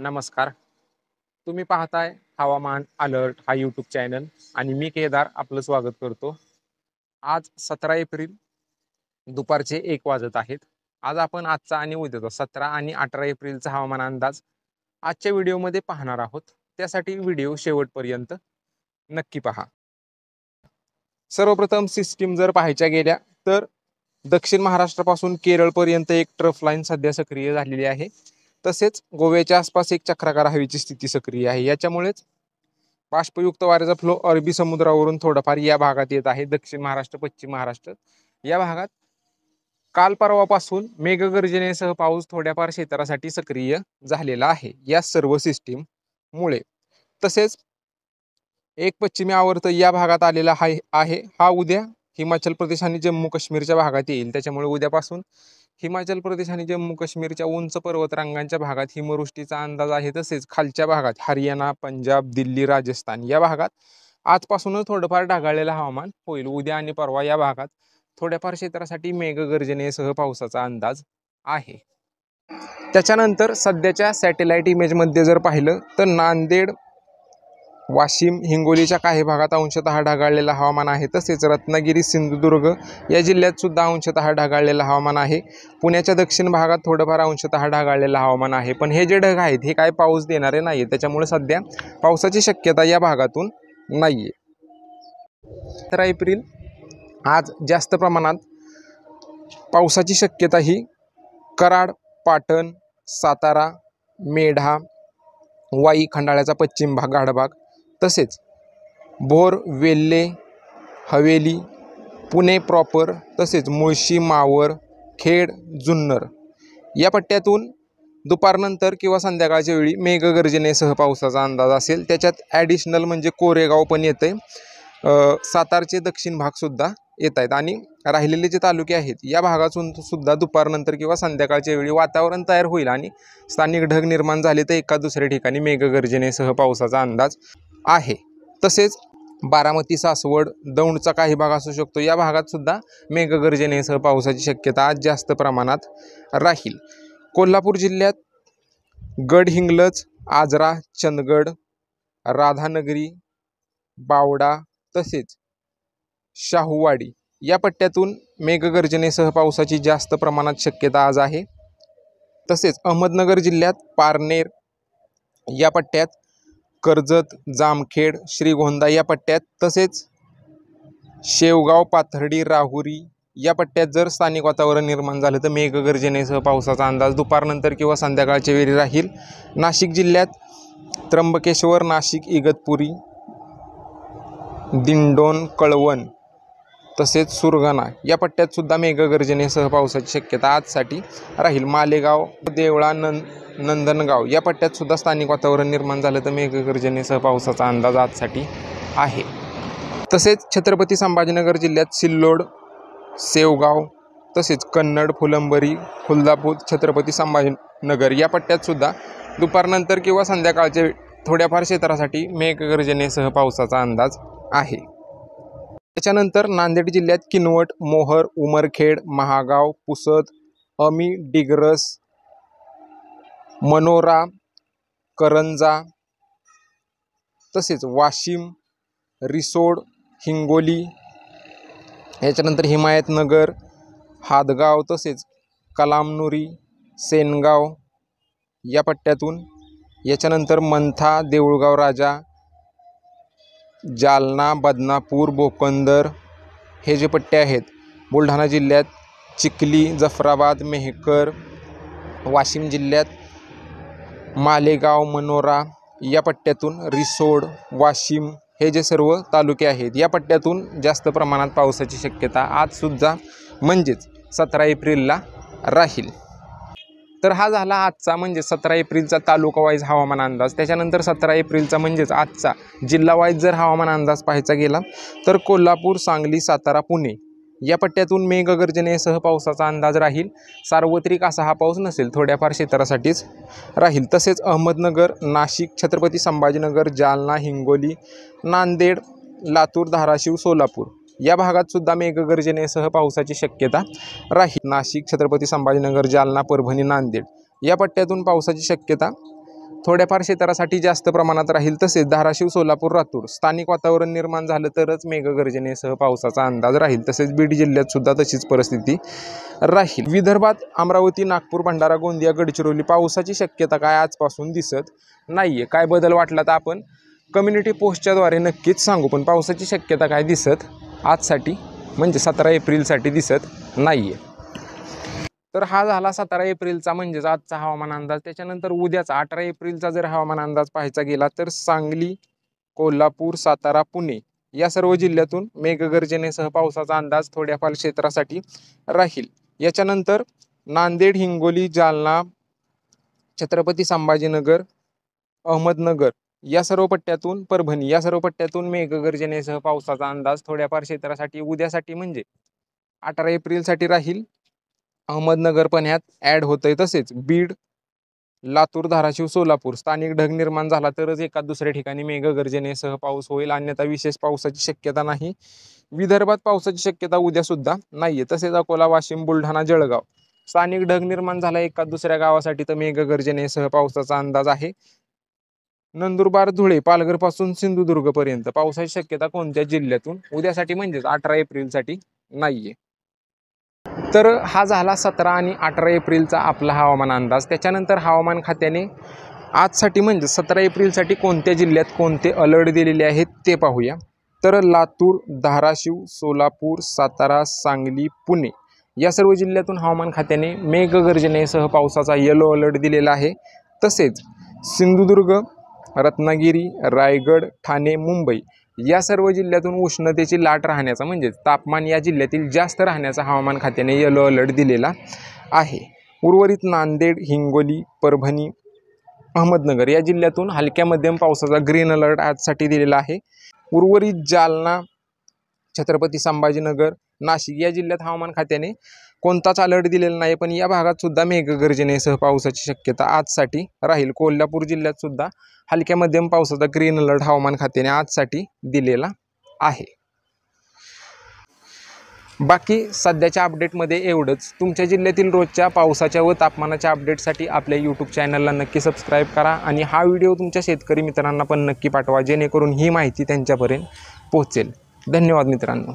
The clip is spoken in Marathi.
नमस्कार. तुम्ही पाहताय हवामान अलर्ट हा यूट्यूब चॅनल आणि मी केदार आपलं स्वागत करतो. आज 17 एप्रिल दुपारचे 1 वाजत आहेत. आज आपण आजचा आणि उद्याचा 17 आणि 18 एप्रिलचा हवामान अंदाज आजच्या व्हिडिओमध्ये पाहणार आहोत. त्यासाठी व्हिडिओ शेवटपर्यंत नक्की पहा. सर्वप्रथम सिस्टीम जर पाहायच्या गेल्या तर दक्षिण महाराष्ट्रापासून केरळपर्यंत एक ट्रफ लाईन सध्या सक्रिय झालेली आहे. तसेच गोव्याच्या आसपास एक चक्राकार हवेची स्थिती सक्रिय आहे. याच्यामुळेच बाष्पयुक्त वाऱ्याचा फ्लो अरबी समुद्रावरून थोडाफार या भागात येत आहे. दक्षिण महाराष्ट्र, पश्चिम महाराष्ट्र या भागात काल परवापासून मेघगर्जनेसह पाऊस थोड्याफार क्षेत्रासाठी सक्रिय झालेला आहे या सर्व सिस्टीम मुळे. तसेच एक पश्चिमी आवर्त या भागात आलेला आहे. हा उद्या हिमाचल प्रदेश आणि जम्मू काश्मीरच्या भागात येईल. त्याच्यामुळे उद्यापासून हिमाचल प्रदेश आणि जम्मू काश्मीरच्या उंच पर्वतरांगांच्या भागात हिमवृष्टीचा अंदाज आहे. तसेच खालच्या भागात हरियाणा, पंजाब, दिल्ली, राजस्थान या भागात आजपासूनच थोडंफार ढगाळलेलं हवामान होईल. उद्या आणि परवा या भागात थोड्याफार क्षेत्रासाठी मेघगर्जनेसह पावसाचा अंदाज आहे. त्याच्यानंतर सध्याच्या सॅटेलाइट इमेजमध्ये जर पाहिलं तर नांदेड, वाशिम, हिंगोलीच्या काही भागात अंशतः ढगाळलेलं हवामान आहे. तसेच रत्नागिरी, सिंधुदुर्ग या जिल्ह्यात सुद्धा अंशतः ढगाळलेलं हवामान आहे. पुण्याच्या दक्षिण भागात थोडंफार अंशतः ढगाळलेलं हवामान आहे. पण हे जे ढग आहेत हे काय पाऊस देणारे नाही, त्याच्यामुळे सध्या पावसाची शक्यता या भागातून नाही आहे. 17 एप्रिल आज जास्त प्रमाणात पावसाची शक्यता ही कराड, पाटण, सातारा, मेढा, वाई, खंडाळ्याचा पश्चिम भाग, गाढभाग, तसेच भोर, वेल्हे, हवेली, पुणे प्रॉपर, तसेच मुळशी, मावळ, खेड, जुन्नर या पट्ट्यातून दुपारनंतर किंवा संध्याकाळच्या वेळी मेघगर्जनेसह पावसाचा अंदाज असेल. त्याच्यात ॲडिशनल म्हणजे कोरेगाव पण येते, सातारचे दक्षिण भागसुद्धा येत आहेत. आणि राहिलेले जे तालुके आहेत या भागातून सुद्धा दुपारनंतर किंवा संध्याकाळच्या वेळी वातावरण तयार होईल आणि स्थानिक ढग निर्माण झाले तर एका दुसऱ्या ठिकाणी मेघगर्जनेसह पावसाचा अंदाज आहे. तसेच बारामती, सासवड, दौंडचा काही भाग असू शकतो. या भागात सुद्धा मेघगर्जनेसह पावसाची शक्यता आज जास्त प्रमाणात राहील. कोल्हापूर जिल्ह्यात गडहिंग्लज, आजरा, चंदगड, राधानगरी, बावडा, तसेच शाहूवाडी या पट्ट्यातून मेघगर्जनेसह पावसाची जास्त प्रमाणात शक्यता आज आहे. तसेच अहमदनगर जिल्ह्यात पारनेर या पट्ट्यात, कर्जत, जामखेड, श्रीगोंदा या पट्ट्यात, तसेच शेवगाव, पाथर्डी, राहुरी या पट्ट्यात जर स्थानिक वातावरण निर्माण झालं तर मेघगर्जनेसह पावसाचा अंदाज दुपारनंतर किंवा संध्याकाळच्या वेळी राहील. नाशिक जिल्ह्यात त्र्यंबकेश्वर, नाशिक, इगतपुरी, दिंडोन, कळवण, तसेच सुरगाणा या पट्ट्यात सुद्धा मेघगर्जनेसह पावसाची शक्यता आजसाठी राहील. मालेगाव, देवळा, नंदनगाव या पट्ट्यात सुद्धा स्थानिक वातावरण निर्माण झालं तर मेघगर्जनेसह पावसाचा अंदाज आजसाठी आहे. तसेच छत्रपती संभाजीनगर जिल्ह्यात सिल्लोड, सेवगाव, तसेच कन्नड, फुलंबरी, खुलदापूर, छत्रपती संभाजीनगर या पट्ट्यात सुद्धा दुपारनंतर किंवा संध्याकाळच्या थोड्याफार क्षेत्रासाठी मेघगर्जनेसह पावसाचा अंदाज आहे. त्याच्यानंतर नांदेड जिल्ह्यात किनवट, मोहर, उमरखेड, महागाव, पुसद, अमी, डिग्रस, मनोरा, करंजा, तसेच वाशिम, रिसोड, हिंगोली, याच्यानंतर हिमायतनगर, हादगाव, तसेच कलामनुरी, सेनगाव या पट्ट्यातून, याच्यानंतर मंथा, देऊळगाव राजा, जालना, बदनापूर, बोकंदर हे जे पट्टे आहेत. बुलढाणा जिल्ह्यात चिखली, जफराबाद, मेहकर, वाशिम जिल्ह्यात मालेगाव, मनोरा या पट्ट्यातून रिसोड, वाशिम हे जे सर्व तालुके आहेत या पट्ट्यातून जास्त प्रमाणात पावसाची शक्यता आजसुद्धा म्हणजेच 17 एप्रिलला राहील. तर हा झाला आजचा म्हणजे 17 एप्रिलचा तालुका वाईज हवामान अंदाज. त्याच्यानंतर 17 एप्रिलचा म्हणजेच आजचा जिल्हा वाईज जर हवामान अंदाज पाहायचा गेला तर कोल्हापूर, सांगली, सातारा, पुणे या पट्ट्यातून मेघगर्जनेसह पावसाचा अंदाज राहील. सार्वत्रिक असा हा पाऊस नसेल, थोड्याफार क्षेत्रासाठीच राहील. तसेच अहमदनगर, नाशिक, छत्रपती संभाजीनगर, जालना, हिंगोली, नांदेड, लातूर, धाराशिव, सोलापूर या भागात सुद्धा मेघगर्जनेसह पावसाची शक्यता राहील. नाशिक, छत्रपती संभाजीनगर, जालना, परभणी, नांदेड या पट्ट्यातून पावसाची शक्यता थोड्याफार क्षेत्रासाठी जास्त प्रमाणात राहील. तसेच धाराशिव, सोलापूर, लातूर स्थानिक वातावरण निर्माण झालं तरच मेघगर्जनेसह पावसाचा अंदाज राहील. तसेच बीड जिल्ह्यात सुद्धा तशीच परिस्थिती राहील. विदर्भात अमरावती, नागपूर, भंडारा, गोंदिया, गडचिरोली पावसाची शक्यता काय आजपासून दिसत नाहीये. काय बदल वाटला तर आपण कम्युनिटी पोस्टच्या द्वारे नक्कीच सांगू, पण पावसाची शक्यता काय दिसत आजसाठी म्हणजे 17 एप्रिलसाठी दिसत नाहीये. तर हा झाला 17 एप्रिलचा म्हणजेच आजचा हवामान अंदाज. त्याच्यानंतर उद्याचा 18 एप्रिलचा जर हवामान अंदाज पाहायचा गेला तर सांगली, कोल्हापूर, सातारा, पुणे या सर्व जिल्ह्यातून मेघगर्जनेसह पावसाचा अंदाज थोड्याफार क्षेत्रासाठी राहील. याच्यानंतर नांदेड, हिंगोली, जालना, छत्रपती संभाजीनगर, अहमदनगर या सर्व पट्ट्यातून, परभणी या सर्व पट्ट्यातून मेघगर्जनेसह पावसाचा अंदाज थोड्याफार क्षेत्रासाठी उद्यासाठी म्हणजे 18 एप्रिलसाठी राहील. अहमदनगर पण ह्यात ॲड होतंय. तसेच बीड, लातूर, धाराशिव, सोलापूर स्थानिक ढग निर्माण झाला तरच एका दुसऱ्या ठिकाणी मेघगर्जनेसह पाऊस होईल, अन्यथा विशेष पावसाची शक्यता नाही. विदर्भात पावसाची शक्यता उद्या सुद्धा नाहीये. तसेच अकोला, वाशिम, बुलढाणा, जळगाव स्थानिक ढग निर्माण झाला एका दुसऱ्या गावासाठी तर मेघगर्जनेसह पावसाचा अंदाज आहे. नंदुरबार, धुळे, पालघर पासून सिंधुदुर्ग पर्यंत पावसाची शक्यता कोणत्या जिल्ह्यातून उद्यासाठी म्हणजेच 18 एप्रिलसाठी नाहीये. तर हा झाला 17 आणि 18 एप्रिलचा आपला हवामान अंदाज. त्याच्यानंतर हवामान खात्याने आजसाठी म्हणजे 17 एप्रिलसाठी कोणत्या जिल्ह्यात कोणते अलर्ट दिलेले आहेत ते पाहूया. तर लातूर, धाराशिव, सोलापूर, सातारा, सांगली, पुणे या सर्व जिल्ह्यातून हवामान खात्याने मेघगर्जनेसह पावसाचा येलो अलर्ट दिलेला आहे. तसेच सिंधुदुर्ग, रत्नागिरी, रायगड, ठाणे, मुंबई या सर्व जिल्ह्यातून उष्णतेची लाट राहण्याचा म्हणजे तापमान या जिल्ह्यातील जास्त राहण्याचा हवामान खात्याने येलो अलर्ट दिलेला आहे. उर्वरित नांदेड, हिंगोली, परभणी, अहमदनगर या जिल्ह्यातून हलक्या मध्यम पावसाचा ग्रीन अलर्ट आजसाठी दिलेला आहे. उर्वरित जालना, छत्रपती संभाजीनगर, नाशिक या जिल्ह्यात हवामान खात्याने कोणताच अलर्ट दिलेला नाही, पण या भागात सुद्धा मेघगर्जनेसह पावसाची शक्यता आजसाठी राहील. कोल्हापूर जिल्ह्यात सुद्धा हलक्या मध्यम पावसाचा ग्रीन अलर्ट हवामान खात्याने आजसाठी दिलेला आहे. बाकी सध्याच्या अपडेटमध्ये एवढंच. तुमच्या जिल्ह्यातील रोजच्या पावसाच्या व तापमानाच्या अपडेटसाठी आपल्या यूट्यूब चॅनलला नक्की सबस्क्राईब करा आणि हा व्हिडिओ तुमच्या शेतकरी मित्रांना पण नक्की पाठवा, जेणेकरून ही माहिती त्यांच्यापर्यंत पोहोचेल. धन्यवाद मित्रांनो.